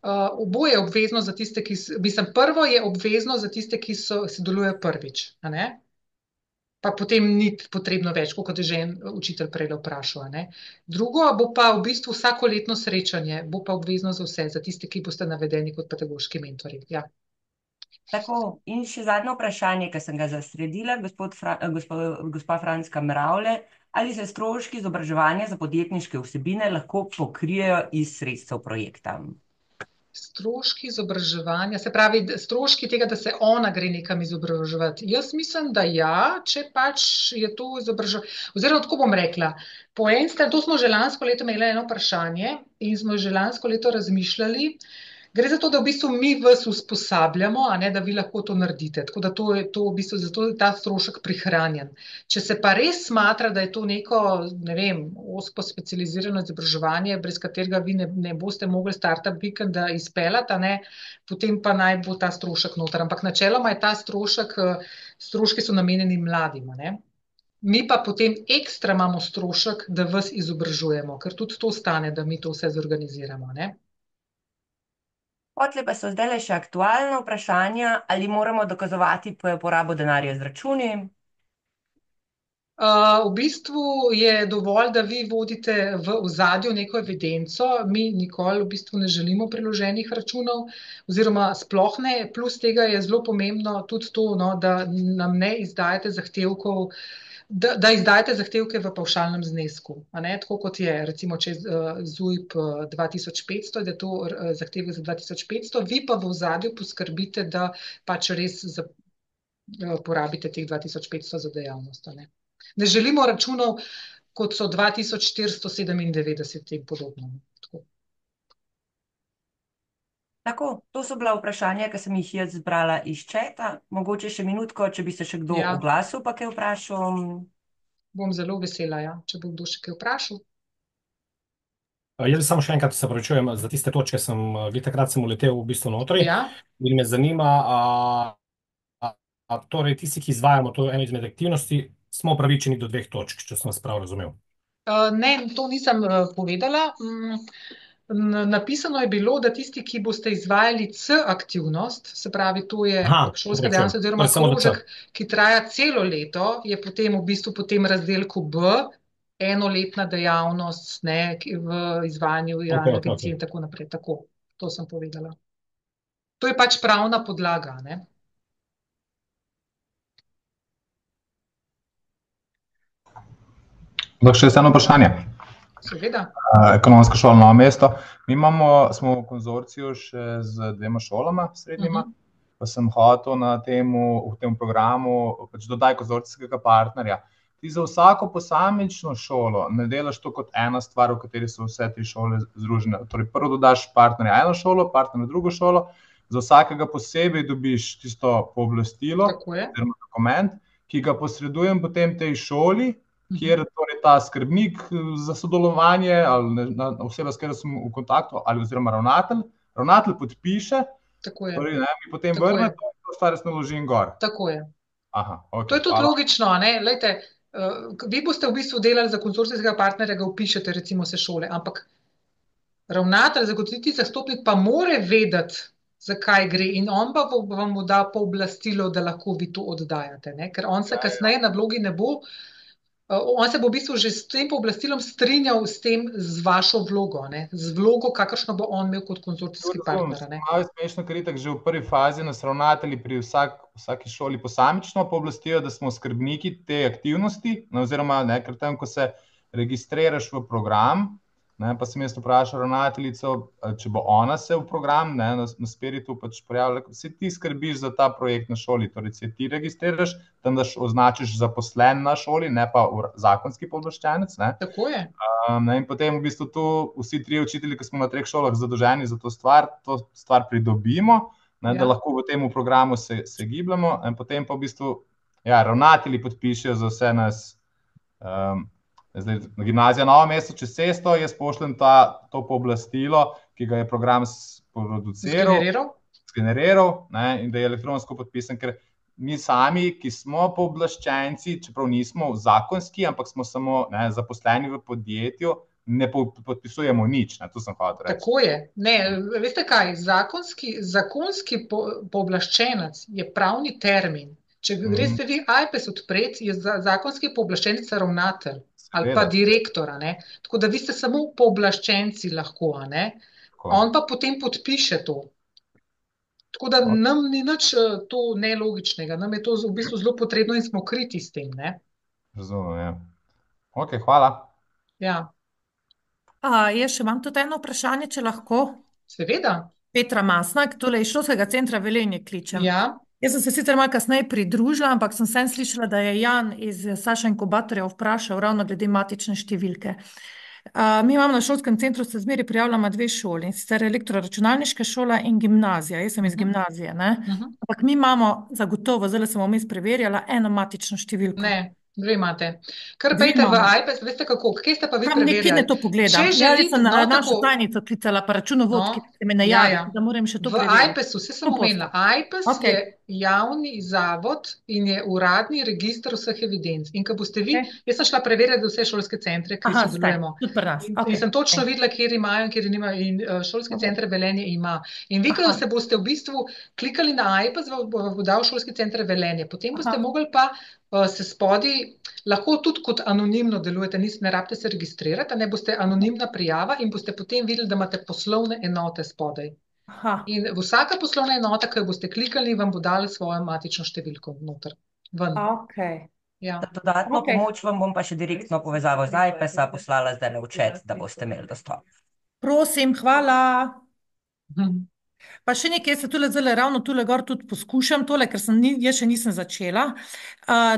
Oboje je obvezno za tiste, prvo je obvezno za tiste, ki se delujejo prvič, pa potem ni potrebno več, kot je že en učitelj prej vprašal. Drugo bo pa v bistvu vsakoletno srečanje, bo pa obvezno za vse, za tiste, ki boste navedeni kot pedagoški mentorji. Ja. Tako, in še zadnje vprašanje, ki sem ga zasledila, gospa Franska Mravlje, ali se stroški izobraževanja za podjetniške vsebine lahko pokrijejo iz sredstev projekta? Stroški izobraževanja, se pravi, stroški tega, da se ona gre nekam izobraževati. Jaz mislim, da če pač je to izobraževanje, oziroma tako bom rekla, po eni strani, to smo že lansko leto imeli eno vprašanje in smo že lansko leto razmišljali, gre za to, da v bistvu mi vas usposabljamo, da vi lahko to naredite, tako da to je to v bistvu, zato je ta strošek prihranjen. Če se pa res smatra, da je to neko, ozko specializirano izobraževanje, brez katerega vi ne boste mogli Startup Vikenda izpeljati, potem pa naj bo ta strošek noter. Ampak načeloma je ta stroški so namenjeni mladim, Mi pa potem ekstra imamo strošek, da vas izobražujemo, ker tudi to stane, da mi to vse zorganiziramo, Potlej pa so zdaj še aktualna vprašanja, ali moramo dokazovati porabo denarja z računi? V bistvu je dovolj, da vi vodite v ozadju neko evidenco, mi nikoli v bistvu ne želimo priloženih računov, oziroma sploh ne, plus tega je zelo pomembno tudi to, da nam ne izdajate zahtevkov, da izdajate zahtevke v pavšalnem znesku, tako kot je, recimo, če ZUJP 2500, da je to zahtevek za 2500, vi pa v ozadju poskrbite, da pač res porabite teh 2500 za dejavnost, Ne želimo računov, kot so 2497 in podobno. Tako, to so bila vprašanja, ki sem jih jaz zbrala iz četa. Mogoče še minutko, če bi se še kdo oglasil, pa kaj vprašal. Bom zelo vesela, če bo kdo še kaj vprašal. Jaz bi samo še enkrat se opravičujem za tiste točke, takrat sem uletel v bistvu notri. In me zanima, torej tisti, ki izvajamo to eno izmed aktivnosti, smo upravičeni do 2 točk, če sem vas prav razumel. Ne, to nisem povedala. Napisano je bilo, da tisti, ki boste izvajali C-aktivnost, se pravi, to je šolska dejavnost oziroma krožek, ki traja celo leto, je potem v bistvu po tem razdelku B, enoletna dejavnost v izvajanju javne agencije in tako naprej. Tako, to sem povedala. To je pač pravna podlaga, Lahko še eno vprašanje? Seveda. Ekonomska šola Novo mesto. Mi smo v konzorciju še z 2 šolama srednjima, pa sem hotel v tem programu dodati konzorcijskega partnerja. Ti za vsako posamično šolo ne delaš to kot ena stvar, v kateri so vse 3 šole združene. Torej, prvo dodaš partnerja eno šolo, partnerja drugo šolo, za vsakega posebej dobiš tisto pooblastilo, oziroma dokument, ki ga posredujem potem tej šoli, kjer torej ta skrbnik za sodelovanje ali oseba, s katero sem v kontaktu, ali oziroma ravnatelj podpiše, torej mi potem vrne to stvar, jaz naložim gor. Tako je. To je tudi logično, Glejte, vi boste v bistvu delali za konzorcijskega partnerja, ga vpišete recimo se šole, ampak ravnatelj, zagotoviti zastopnik pa more vedeti, zakaj gre in on pa vam da pooblastilo, da lahko vi to oddajate, ker on se kasneje na vlogi ne bo. On se bo v bistvu že s tem pooblastilom strinjal s tem, z vašo vlogo, z vlogo, kakršno bo on imel kot konzorcijski partner. Malo je smešno, ker itak že v prvi fazi nas ravnatelji pri vsaki šoli posamično pooblastijo, da smo skrbniki te aktivnosti, oziroma ker tam, ko se registriraš v program, Ne, pa sem jaz vprašal ravnateljico, če bo ona se v program, ne, na Spiritu pač prijavila, se ti skrbiš za ta projekt na šoli, torej se ti registriraš, tam daš označiš zaposlen na šoli, ne pa zakonski pooblaščenec. Tako je. In potem v bistvu tu vsi trije učitelji, ki smo na 3 šolah zadolženi za to stvar pridobimo, ne, da lahko v tem programu se gibljamo, in potem pa v bistvu ravnatelji podpišejo za vse nas. Zdaj, na gimnazija Novo mesto čez cesto, jaz pošljem to pooblastilo, ki ga je program sgeneriral, in da je elektronsko podpisan, ker mi sami, ki smo pooblaščenci, čeprav nismo zakonski, ampak smo samo zaposleni v podjetju, ne podpisujemo nič. To sem hotel reči. Tako je. Ne, veste kaj, zakonski pooblaščenec je pravni termin. Če greste vi AJPES odpreti, je zakonski pooblaščenec ravnatelj ali pa direktora. Tako da vi ste samo pooblaščenci lahko. On pa potem podpiše to. Tako da nam ni nič to nelogičnega. Nam je to v bistvu zelo potrebno in smo kriti s tem. Razumem, ja. Ok, hvala. Ja. Jaz še imam tudi eno vprašanje, če lahko. Seveda. Petra Masnak, tole iz Šolskega centra Velenje kličem. Ja. Jaz sem se sicer malo kasneje pridružila, ampak sem vseeno slišala, da je Jan iz Saša Inkubatorja vprašal ravno glede matične številke. Mi imamo na Šolskem centru, se zmeraj prijavljamo 2 šoli, in sicer elektroračunalniška šola in gimnazija. Jaz sem iz gimnazije, ampak mi imamo zagotovo, zdaj sem vmes preverjala, eno matično številko. Ne. Dve imate. Kar pejte v AJPES, veste kako, kje ste pa vi preverjali? Tam nekje ne to pogledam. Jaz sem našo tajnico klicala, pa računovodki, ki ste me najavili, da moram še to preverjati. V AJPES-u, vse sem omenila, AJPES je javni zavod in je uradni register vseh evidenc. In ko boste vi, jaz sem šla preverjati vse šolske centre, ki sodelujemo. In sem točno videla, kjer imajo in kjer nimajo. In Šolski center Velenje ima. In vi, ko se boste v bistvu klikali na AJPES, bo dal Šolski center Velenje. Potem boste mogli pa se spodaj, lahko tudi kot anonimno delujete, ne rabite se registrirati, ne boste anonimna prijava in boste potem videli, da imate poslovne enote spodaj. In vsaka poslovna enota, ki jo boste klikali, vam bo dala svojo matično številko noter. Dodatno pomoč vam bom pa še direktno povezavo z AJPES-a poslala zdaj v chat, da boste imeli dostop. Prosim, hvala. Pa še nekaj, jaz se tule zdaj ravno tule gor tudi poskušam, ker jaz še nisem začela.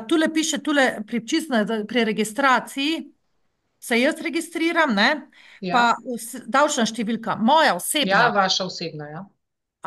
Tule piše, pri registraciji se jaz registriram, pa davčna številka, moja osebna. Ja, vaša osebna, ja.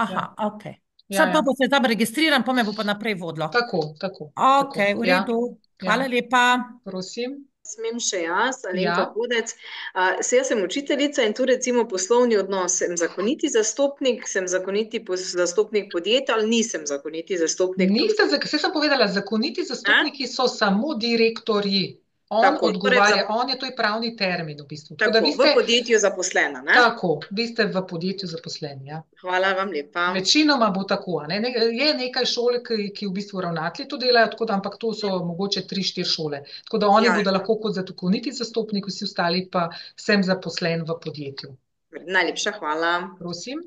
Aha, ok. Samo to, se tam registriram, pa me bo pa naprej vodilo. Tako. Ok, v redu. Hvala lepa. Prosim. Smem še jaz, Alenka Godec. Jaz sem učiteljica in tu recimo poslovni odnos. Sem zakoniti zastopnik, sem zakoniti zastopnik podjetja ali nisem zakoniti zastopnik? Niste, saj sem povedala, zakoniti zastopniki so samo direktorji. On odgovarja, to je pravni termin v bistvu. Tako, v podjetju zaposlena, ne? Tako, vi ste v podjetju zaposleni, ja. Hvala vam lepa. Večinoma bo tako, je nekaj šole, ki v bistvu ravnatelji to delajo, ampak to so mogoče 3-4 šole. Tako da oni bodo lahko kot zakoniti zastopnik, vsi ostali pa sem zaposlen v podjetju. Najlepša hvala. Prosim.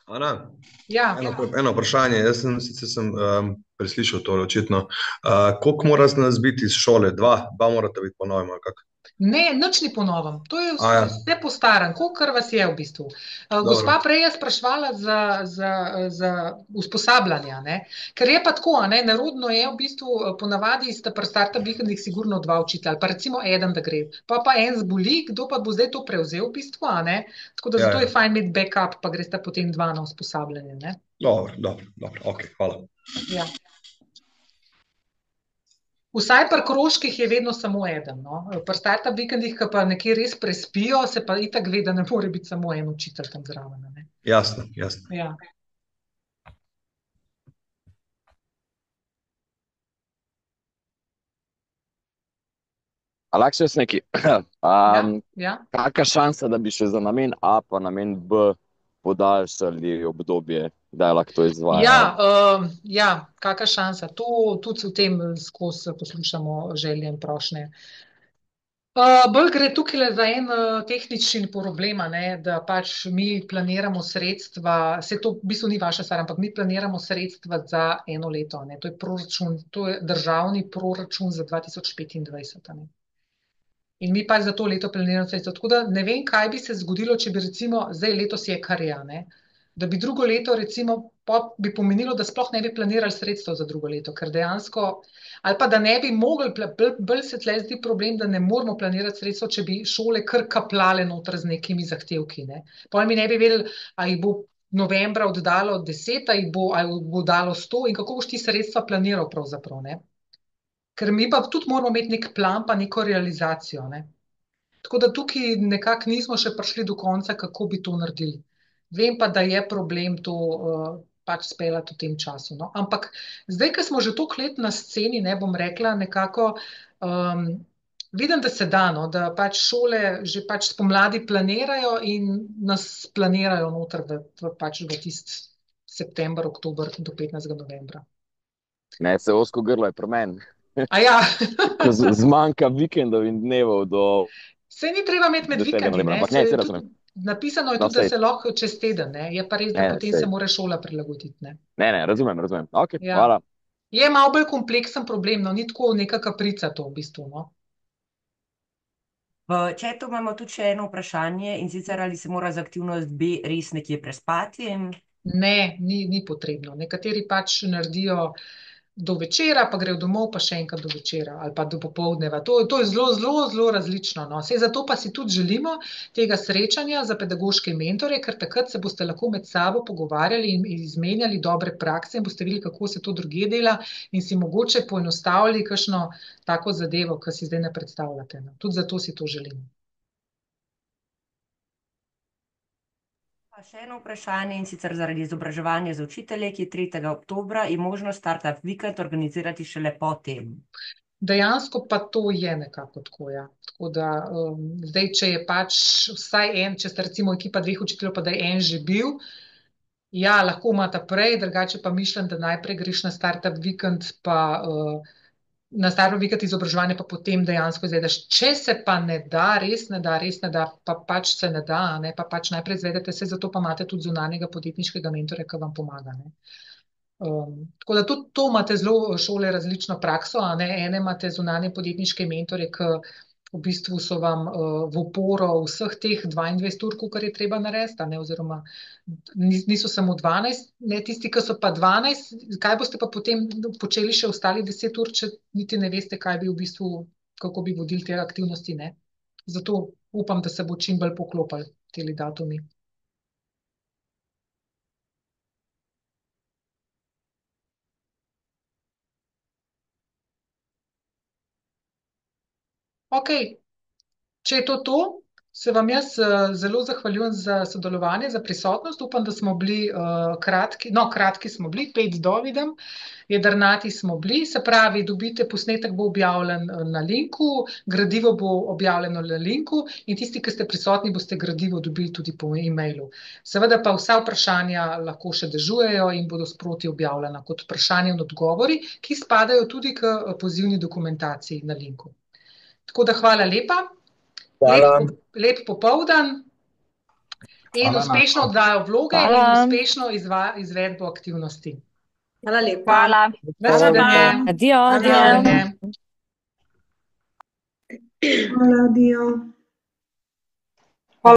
Ana, eno vprašanje, jaz sem preslišal to očitno. Koliko mora nas biti iz šole? 2 morate biti po novem ali kako? Ne, nič ni po novem. To je vse po starem, kolikor vas je v bistvu. Gospa prej je spraševala za usposabljanja, ker je pa tako, nerodno je v bistvu, ponavadi sta pri startup vikendih sigurno 2 učitelja, ali pa recimo eden, da gre. Pa en zboli, kdo pa bo zdaj to prevzel v bistvu, tako da zato je fajn imeti backup, pa greste potem 2 na usposabljanje. Dobro, ok, hvala. Ja. Vsaj pri krožkih je vedno samo eden. Pri startup vikendih, ki pa nekje res prespijo, se pa itak ve, da ne more biti samo en učitelj tam zraven. Jasno. Ja. Lahko še jaz nekaj. Kakšna šansa, da bi še za namen A pa namen B podaljšali obdobje, da je lahko to izvajalo? Ja, kakšna šansa. To tudi v tem skozi poslušamo želje in prošnje. Bolj gre tukaj za en tehnični problem, da pač mi planiramo sredstva, se to v bistvu ni vaša stvar, ampak mi planiramo sredstva za eno leto. To je proračun, to je državni proračun za 2025. In mi pač za to leto planiramo sredstva. Tako da ne vem, kaj bi se zgodilo, če bi recimo, zdaj letos je kar je, da bi drugo leto recimo bi pomenilo, da sploh ne bi planirali sredstev za drugo leto, ker dejansko, ali pa da ne bi mogli, bolj se tle zdi problem, da ne moramo planirati sredstev, če bi šole kar kaplale noter z nekimi zahtevki. Pol mi ne bi vedeli, a jih bo novembra oddalo 10, a jih bo dalo 100 in kako boš ti sredstva planiral pravzaprav. Ker mi pa tudi moramo imeti nek plan, pa neko realizacijo. Tako da tukaj nekako nismo še prišli do konca, kako bi to naredili. Vem pa, da je problem to pač speljati v tem času. Ampak zdaj, ko smo že toliko let na sceni, bom rekla, nekako vidim, da se da, da pač šole že pač spomladi planirajo in nas planirajo noter v tist september, oktober do 15. novembra. Ne, se ozko grlo je pri meni. Ja. Zmanjka vikendov in dnevov do... Se ni treba imeti med vikendi, napisano je tudi, da se lahko čez teden, je pa res, da potem se mora šola prilagoditi. Ne, razumem. Ok, hvala. Je malo bolj kompleksen problem, ni tako neka kaprica to v bistvu. V chatu imamo tudi še eno vprašanje, in sicer ali se mora za aktivnost B res nekje prespati? Ne, ni potrebno. Nekateri pač naredijo do večera, pa grejo domov, pa še enkrat do večera ali pa do popoldneva. To je zelo različno. Sej zato pa si tudi želimo tega srečanja za pedagoške mentore, ker takrat se boste lahko med sabo pogovarjali in izmenjali dobre prakse in boste videli, kako se to drugje dela in si mogoče poenostavili kakšno tako zadevo, ki si zdaj ne predstavljate. Tudi zato si to želimo. Še eno vprašanje, in sicer zaradi izobraževanja za učitelje, ki je 3. oktobra, je možno startup vikend organizirati šele po tem? Dejansko pa to je nekako tako, ja. Tako da zdaj, če je pač vsaj en, če ste recimo ekipa 2 učiteljev, pa da je en že bil, ja, lahko imate prej, drugače pa mišljam, da najprej greš na startup vikend, pa na startup vikend izobraževanje, pa potem dejansko izvedaš. Če se pa ne da, res ne da, pa pač se ne da, pa pač najprej izvedete, se zato pa imate tudi zunanjega podjetniškega mentorja, ki vam pomaga. Tako da tudi to imate zelo šole različno prakso, ene imate zunanje podjetniške mentorje, ki v bistvu so vam v oporo vseh teh 22 ur, kar je treba narediti, oziroma niso samo 12, tisti, ki so pa 12, kaj boste pa potem počeli še ostali 10 ur, če niti ne veste, kaj bi v bistvu, kako bi vodili te aktivnosti. Zato upam, da se bo čim bolj poklopili teli datumi. Ok, če je to, se vam jaz zelo zahvaljujem za sodelovanje, za prisotnost. Upam, da smo bili kratki smo bili, 5 do vidim, jedrnati smo bili, se pravi, posnetek bo objavljen na linku, gradivo bo objavljeno na linku in tisti, ki ste prisotni, boste gradivo dobili tudi po e-mailu. Seveda pa vsa vprašanja lahko še dežujejo in bodo sproti objavljena kot vprašanja in odgovori, ki spadajo tudi k pozivni dokumentaciji na linku. Tako da hvala lepa, lep popoldan in uspešno oddajo vloge in uspešno izvedbo aktivnosti. Hvala lepa. Nasvidenje. Adijo. Nasvidenje. Hvala, adijo.